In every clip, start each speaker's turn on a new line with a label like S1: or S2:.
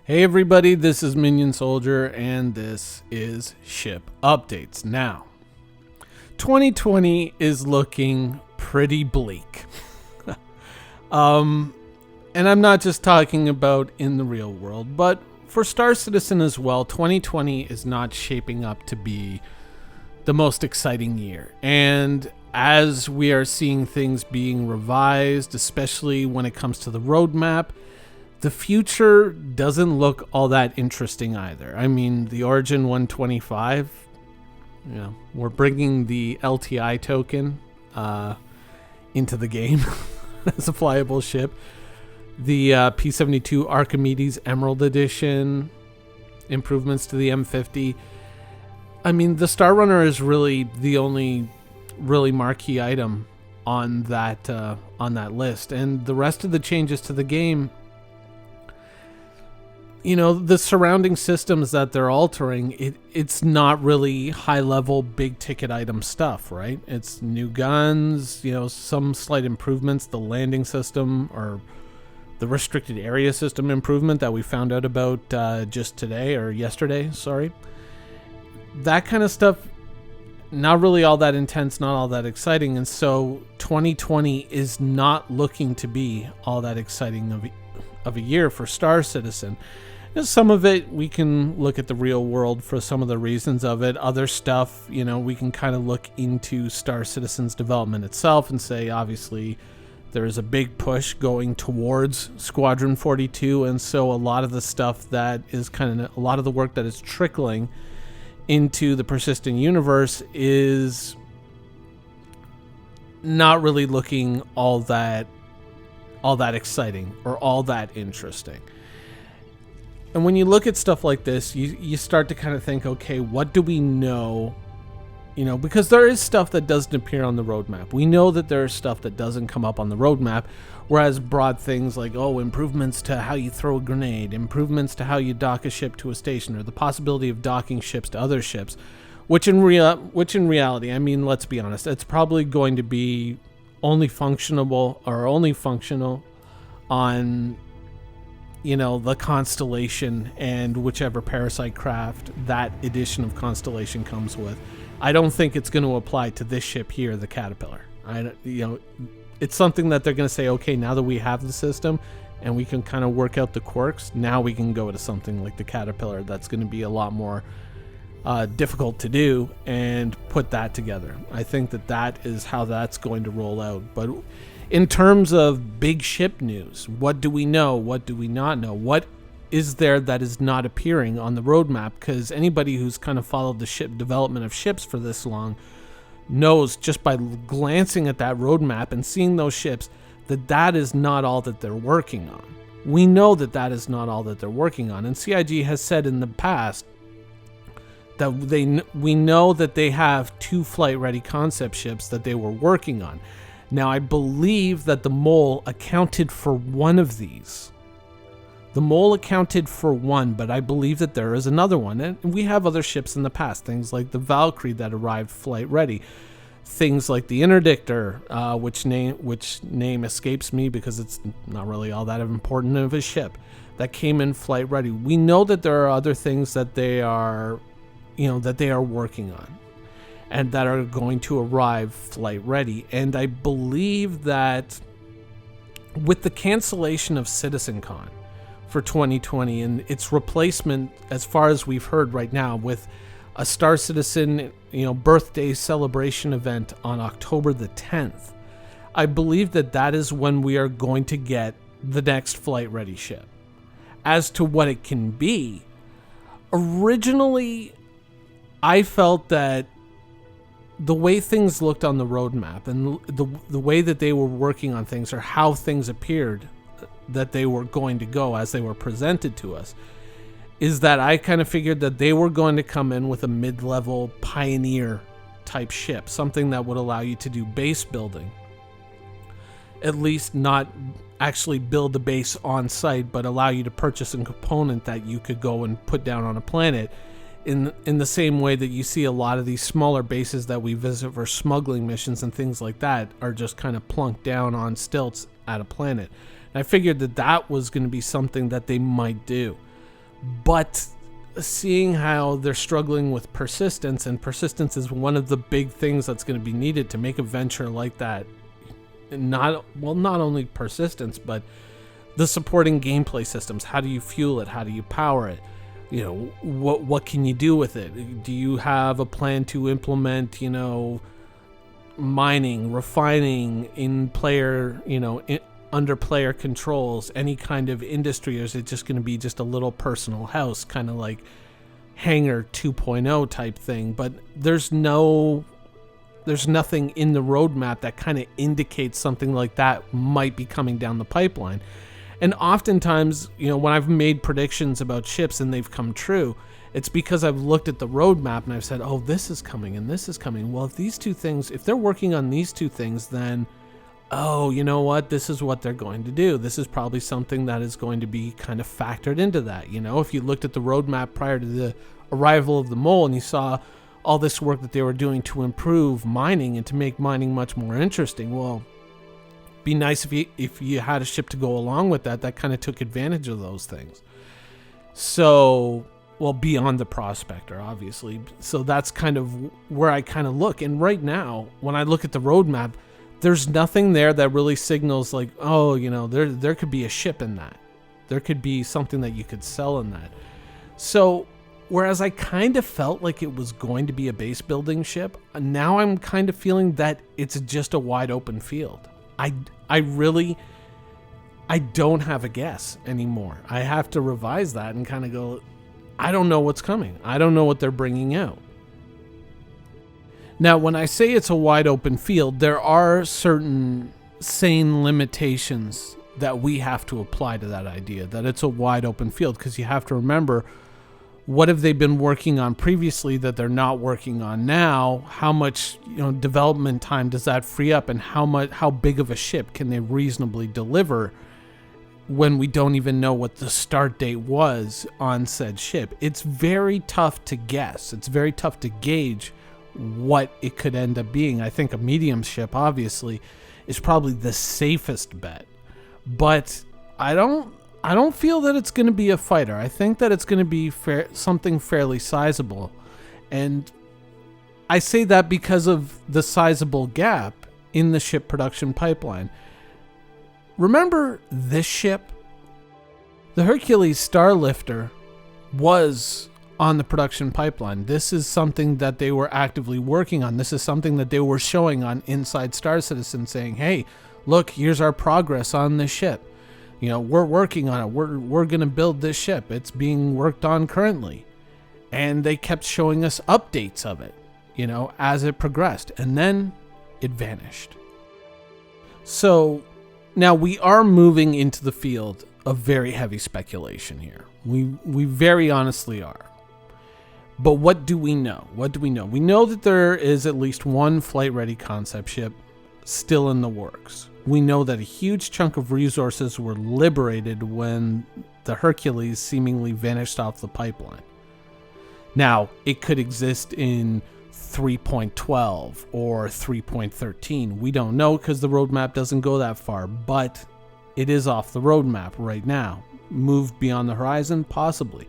S1: Hey everybody, this is Minion Soldier, and this is Ship Updates. Now, 2020 is looking pretty bleak. And I'm not just talking about in the real world, but for Star Citizen as well, 2020 is not shaping up to be the most exciting year. And as we are seeing things being revised, especially when it comes to the roadmap, the future doesn't look all that interesting either. I mean, the Origin 125, we're bringing the LTI token into the game as a flyable ship. The P-72 Archimedes Emerald Edition, improvements to the M50. I mean, the Star Runner is really the only really marquee item on that list, and the rest of the changes to the game, the surrounding systems that they're altering, it's not really high-level, big-ticket item stuff, right? It's new guns, some slight improvements, the landing system, or the restricted area system improvement that we found out about just today, or yesterday, sorry. That kind of stuff, not really all that intense, not all that exciting, and so 2020 is not looking to be all that exciting of a year for Star Citizen. Some of it, we can look at the real world for some of the reasons of it. Other stuff, we can kind of look into Star Citizen's development itself and say, obviously, there is a big push going towards Squadron 42, and so a lot of the stuff that is a lot of the work that is trickling into the persistent universe is not really looking all that exciting or all that interesting. And when you look at stuff like this, you start to kind of think, okay, what do we know? Because there is stuff that doesn't appear on the roadmap. We know that there is stuff that doesn't come up on the roadmap, whereas broad things like, improvements to how you throw a grenade, improvements to how you dock a ship to a station, or the possibility of docking ships to other ships, which in reality, I mean, let's be honest, it's probably going to be only functional on the Constellation and whichever Parasite craft that edition of Constellation comes with. I don't think it's going to apply to this ship here, the Caterpillar. It's something that they're going to say, okay, now that we have the system and we can kind of work out the quirks, now we can go to something like the Caterpillar that's going to be a lot more difficult to do and put that together. I think that is how that's going to roll out. But in terms of big ship news, what do we know? What do we not know? What is there that is not appearing on the roadmap? Because anybody who's kind of followed the ship development of ships for this long knows, just by glancing at that roadmap and seeing those ships, that is not all that they're working on. We know that is not all that they're working on. And CIG has said in the past that we know that they have 2 flight-ready concept ships that they were working on. Now, I believe that the Mole accounted for one of these. The Mole accounted for one, but I believe that there is another one. And we have other ships in the past, things like the Valkyrie that arrived flight-ready. Things like the Interdictor, which name escapes me because it's not really all that important of a ship, that came in flight-ready. We know that there are other things that they are working on, and that are going to arrive flight ready. And I believe that with the cancellation of CitizenCon for 2020 and its replacement, as far as we've heard right now, with a Star Citizen, birthday celebration event on October the 10th, I believe that is when we are going to get the next flight ready ship. As to what it can be, originally I felt that the way things looked on the roadmap and the way that they were working on things, or how things appeared that they were going to go as they were presented to us, is that I kind of figured that they were going to come in with a mid-level Pioneer type ship, something that would allow you to do base building. At least not actually build the base on site, but allow you to purchase a component that you could go and put down on a planet, in the same way that you see a lot of these smaller bases that we visit for smuggling missions and things like that are just kind of plunked down on stilts at a planet. And I figured that was going to be something that they might do. But seeing how they're struggling with persistence, and persistence is one of the big things that's going to be needed to make a venture like that. Not only persistence, but the supporting gameplay systems. How do you fuel it? How do you power it? You know, what can you do with it? Do you have a plan to implement, you know, mining, refining in player, you know, under player controls, any kind of industry, or is it just going to be just a little personal house, kind of like Hangar 2.0 type thing? But there's nothing in the roadmap that kind of indicates something like that might be coming down the pipeline. And oftentimes, you know, when I've made predictions about ships and they've come true, it's because I've looked at the roadmap and I've said, oh, this is coming and this is coming. Well, if they're working on these two things, then, oh, you know what? This is what they're going to do. This is probably something that is going to be kind of factored into that. You know, if you looked at the roadmap prior to the arrival of the mole and you saw all this work that they were doing to improve mining and to make mining much more interesting, well, be nice if you had a ship to go along with that kind of took advantage of those things. So, well, beyond the Prospector, obviously. So that's kind of where I kind of look. And right now, when I look at the roadmap, there's nothing there that really signals like, oh, you know, there could be a ship in that. There could be something that you could sell in that. So, whereas I kind of felt like it was going to be a base building ship, now I'm kind of feeling that it's just a wide open field. I don't have a guess anymore. I have to revise that and kind of go, I don't know what's coming. I don't know what they're bringing out. Now, when I say it's a wide open field, there are certain sane limitations that we have to apply to that idea, that it's a wide open field, because you have to remember, what have they been working on previously that they're not working on now? How much, you know, development time does that free up, and how big of a ship can they reasonably deliver when we don't even know what the start date was on said ship? It's very tough to guess. It's very tough to gauge what it could end up being. I think a medium ship, obviously, is probably the safest bet. But I don't feel that it's going to be a fighter. I think that it's going to be something fairly sizable. And I say that because of the sizable gap in the ship production pipeline. Remember this ship? The Hercules Starlifter was on the production pipeline. This is something that they were actively working on. This is something that they were showing on Inside Star Citizen, saying, hey, look, here's our progress on this ship. You know, we're working on it. We're going to build this ship. It's being worked on currently. And they kept showing us updates of it, you know, as it progressed. And then it vanished. So now we are moving into the field of very heavy speculation here. We very honestly are. But what do we know? What do we know? We know that there is at least one flight-ready concept ship still in the works. We know that a huge chunk of resources were liberated when the Hercules seemingly vanished off the pipeline. Now, it could exist in 3.12 or 3.13. We don't know because the roadmap doesn't go that far, but it is off the roadmap right now. Moved beyond the horizon? Possibly.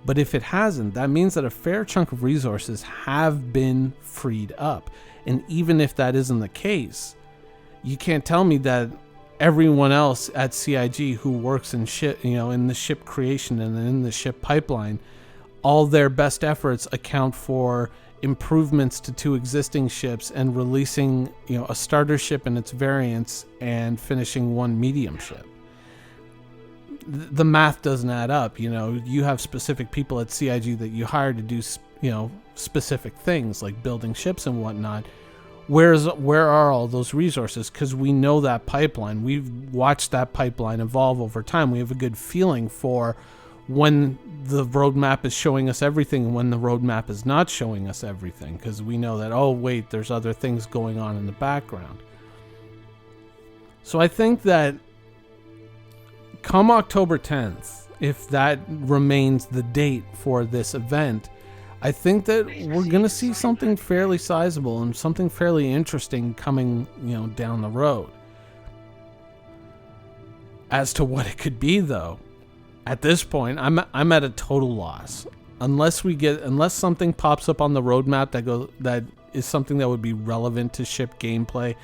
S1: But if it hasn't, that means that a fair chunk of resources have been freed up. And even if that isn't the case, you can't tell me that everyone else at CIG who works in ship, you know, in the ship creation and in the ship pipeline, all their best efforts account for improvements to two existing ships and releasing, you know, a starter ship and its variants and finishing one medium ship. The math doesn't add up. You know, you have specific people at CIG that you hire to do, you know, specific things like building ships and whatnot. Where are all those resources? Because we know that pipeline. We've watched that pipeline evolve over time. We have a good feeling for when the roadmap is showing us everything and when the roadmap is not showing us everything. Because we know that, oh, wait, there's other things going on in the background. So I think that come October 10th, if that remains the date for this event, I think that we're going to see something fairly sizable and something fairly interesting coming, you know, down the road. As to what it could be, though, At this point, I'm at a total loss. Unless something pops up on the roadmap that is something that would be relevant to ship gameplay,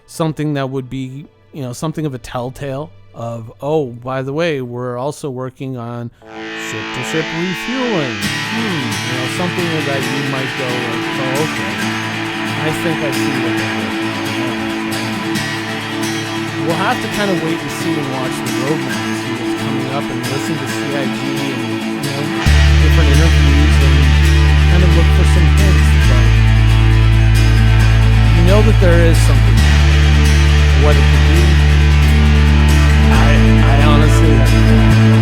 S1: something that would be, something of a telltale of, oh, by the way, we're also working on ship-to-ship refueling. Something that you might go like, oh, okay. I think I see what they're working on. We'll have to kind of wait and see and watch the roadmap, see what's coming up, and listen to CIG and different interviews and kind of look for some hints. But you know that there is something. What it could be, I honestly have no idea.